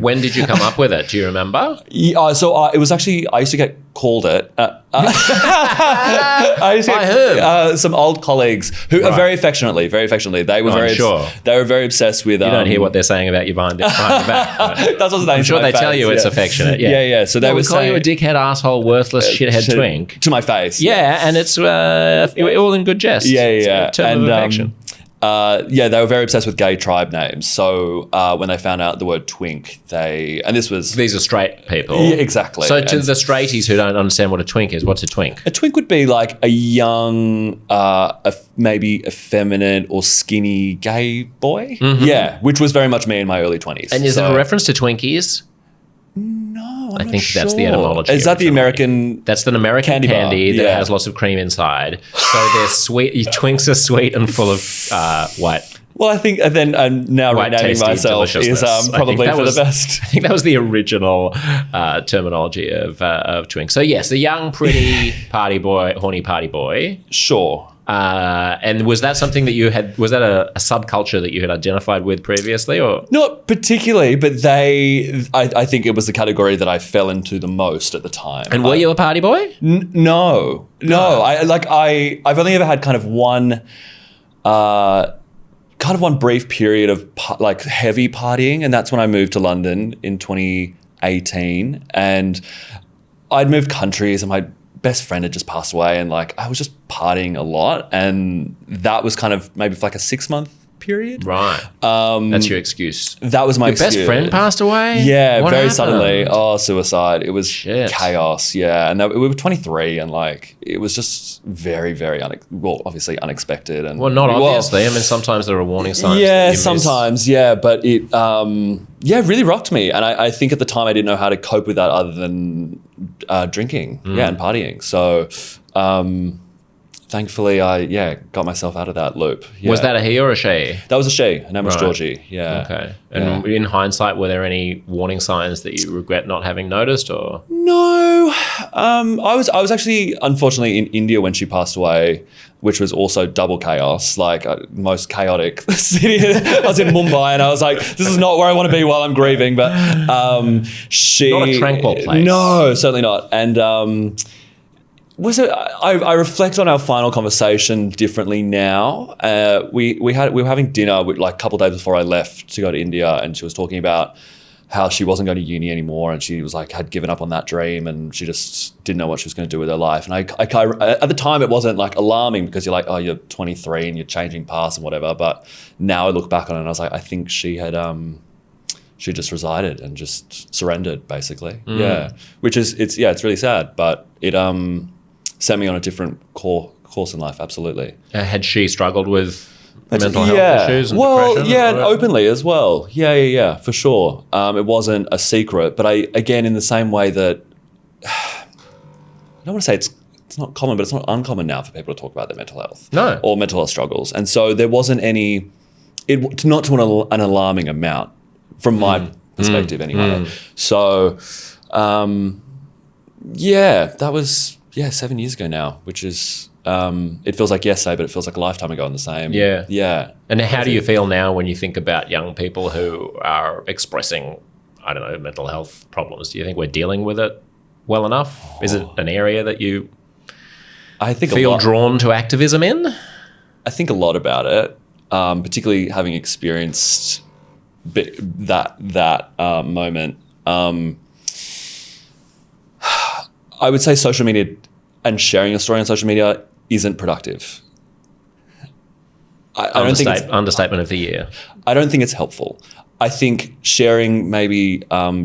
When did you come up with it? Do you remember? It was actually, I used to get called it. I heard. Some old colleagues who are very affectionately. They were they were very obsessed with. You don't hear what they're saying about you behind your back. Right? That's what I'm sure they tell you it's affectionate. Yeah. So they would call you a dickhead, asshole, worthless, shithead twink to my face. Yeah, and it's all in good jest. Yeah. It's a term of affection. They were very obsessed with gay tribe names. So when they found out the word twink, these are straight people. Yeah, exactly. So to the straighties who don't understand what a twink is, what's a twink? A twink would be like a young, maybe effeminate or skinny gay boy. Mm-hmm. Yeah, which was very much me in my early 20s. And is there a reference to Twinkies? No, I think that's the etymology. Is that the American? That's an American candy that has lots of cream inside. So they're sweet. Twinks are sweet and full of white. Well, I think then now renaming myself is probably for the best. I think that was the original terminology of Twink. So yes, a young, pretty party boy, horny party boy. Sure. And was that something that you had, was that a subculture that you had identified with previously or? Not particularly, but I think it was the category that I fell into the most at the time. And were you a party boy? No. I've only ever had kind of one brief period of heavy partying. And that's when I moved to London in 2018 and I'd moved countries and my best friend had just passed away and I was just partying a lot and that was kind of maybe for a 6-month period. Right. That's your excuse. That was my excuse. Your best friend passed away? Yeah, what very happened? suddenly. Oh, suicide. It was chaos. Yeah. And we were 23 and it was just very, very, obviously unexpected. And not obviously. I mean, sometimes there are warning signs. Yeah, sometimes. Yeah. But it, really rocked me. And I think at the time I didn't know how to cope with that other than drinking. Yeah. And partying. So, thankfully, I got myself out of that loop. Yeah. Was that a he or a she? That was a she. Her name was Georgie. Yeah. Okay. And in hindsight, were there any warning signs that you regret not having noticed, or? No. I was actually, unfortunately, in India when she passed away, which was also double chaos, most chaotic city. I was in Mumbai and I was like, this is not where I want to be while I'm grieving. But she... Not a tranquil place. No, certainly not. And... I reflect on our final conversation differently now. We were having dinner a couple of days before I left to go to India, and she was talking about how she wasn't going to uni anymore, and she was had given up on that dream, and she just didn't know what she was going to do with her life. And I at the time it wasn't alarming because you're oh, you're 23 and you're changing paths and whatever. But now I look back on it and I was I think she had she just resided and just surrendered basically. Yeah, which is it's really sad, but it sent me on a different course in life, absolutely. Had she struggled with mental health issues and depression? Yeah, and openly as well. Yeah, for sure. It wasn't a secret, but again, in the same way that, I don't want to say it's not common, but it's not uncommon now for people to talk about their mental health. No. Or mental health struggles. And so there wasn't not to an alarming amount from my perspective anyway. So, that was... 7 years ago now, which is, it feels like yesterday, but it feels like a lifetime ago in the same. Yeah. Yeah. And how do you feel now when you think about young people who are expressing, I don't know, mental health problems? Do you think we're dealing with it well enough? Is it an area that you feel drawn to activism in? I think a lot about it, particularly having experienced that moment. I would say social media and sharing your story on social media isn't productive. I don't think understatement of the year. I don't think it's helpful. I think sharing maybe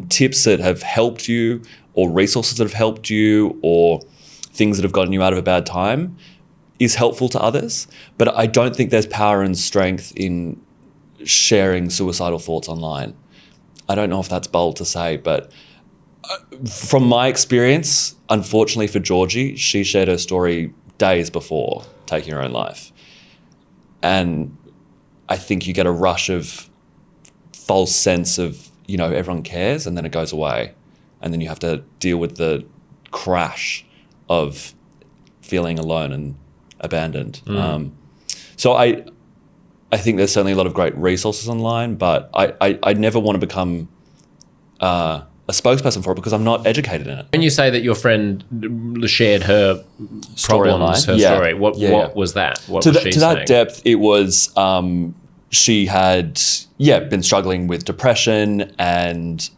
tips that have helped you or resources that have helped you or things that have gotten you out of a bad time is helpful to others. But I don't think there's power and strength in sharing suicidal thoughts online. I don't know if that's bold to say, but from my experience, unfortunately for Georgie, she shared her story days before taking her own life. And I think you get a rush of false sense of, everyone cares, and then it goes away. And then you have to deal with the crash of feeling alone and abandoned. So I think there's certainly a lot of great resources online, but I never want to become a spokesperson for it because I'm not educated in it. When you say that your friend shared her Story problems, online. her Yeah. story, what Yeah. was that? What To was she saying? that depth, it was she had been struggling with depression and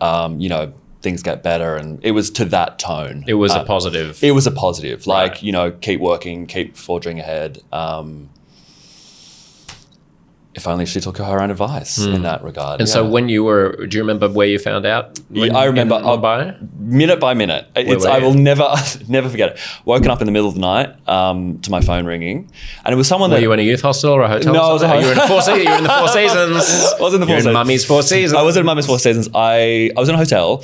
things get better, and it was to that tone. It was a positive. It was a positive, like Right. keep working, keep forging ahead. If only she took her own advice in that regard. And so when you were, do you remember where you found out? I remember in Mumbai? minute by minute. were I you? will never forget it. Woken up in the middle of the night to my phone ringing, and it was someone Were that you in a youth hostel or a hotel? No, or I was something? at You were in the Four Seasons. You were in the Four Seasons. I was in the Four You're Seasons. in Mummy's Four Seasons. I was in Mummy's Four Seasons. I was in a hotel,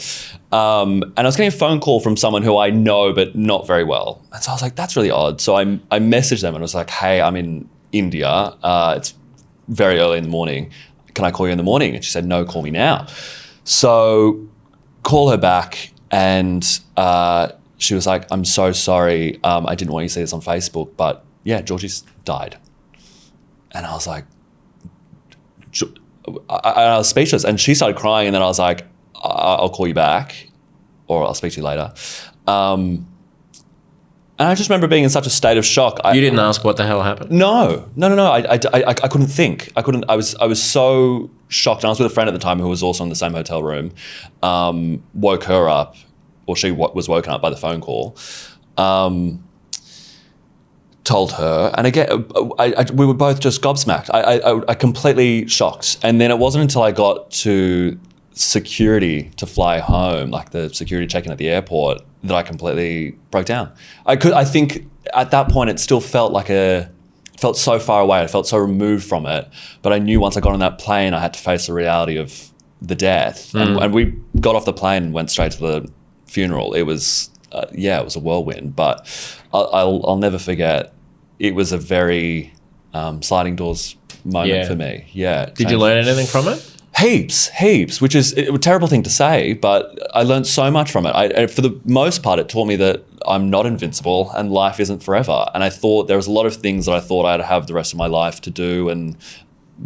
and I was getting a phone call from someone who I know but not very well. And so I was like, that's really odd. So I messaged them and I was like, hey, I'm in India. It's very early in the morning. Can I call you in the morning? And she said, no, call me now. So call her back, and she was like, I'm so sorry. I didn't want you to see this on Facebook, but yeah, Georgie's died. And I was like, I was speechless, and she started crying, and then I was like, I'll call you back, or I'll speak to you later. And I just remember being in such a state of shock. You didn't ask what the hell happened? No. I couldn't think. I was so shocked. And I was with a friend at the time who was also in the same hotel room. Woke her up, or she was woken up by the phone call. Told her, and again, we were both just gobsmacked. I completely shocked. And then it wasn't until I got to security to fly home, like the security check-in at the airport, that I completely broke down. I think at that point it still felt felt so far away. I felt so removed from it. But I knew once I got on that plane, I had to face the reality of the death. And we got off the plane and went straight to the funeral. It was, it was a whirlwind. But I'll never forget. It was a very sliding doors moment for me. Yeah. Did you learn anything from it? Heaps, which is a terrible thing to say, but I learned so much from it. For the most part, it taught me that I'm not invincible and life isn't forever. And I thought there was a lot of things that I thought I'd have the rest of my life to do and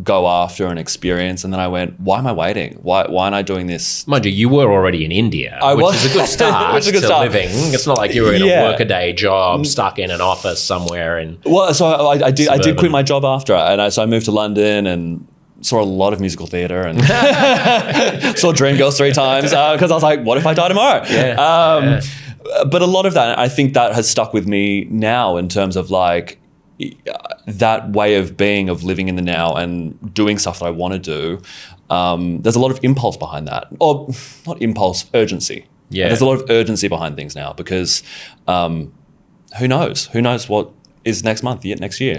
go after and experience. And then I went, why am I waiting? Why aren't I doing this? Mind you were already in India, which is a good start Which is a good to start. living. It's not like you were in a workaday job stuck in an office somewhere. Well, so I did Suburban. quit my job after, and so I moved to London and saw a lot of musical theatre and saw Dreamgirls 3 times because I was like, what if I die tomorrow? Yeah. But a lot of that, I think that has stuck with me now in terms of like that way of being, of living in the now and doing stuff that I want to do. There's a lot of impulse behind that, or not impulse, urgency. Yeah. There's a lot of urgency behind things now because who knows? Who knows what is next month, next year?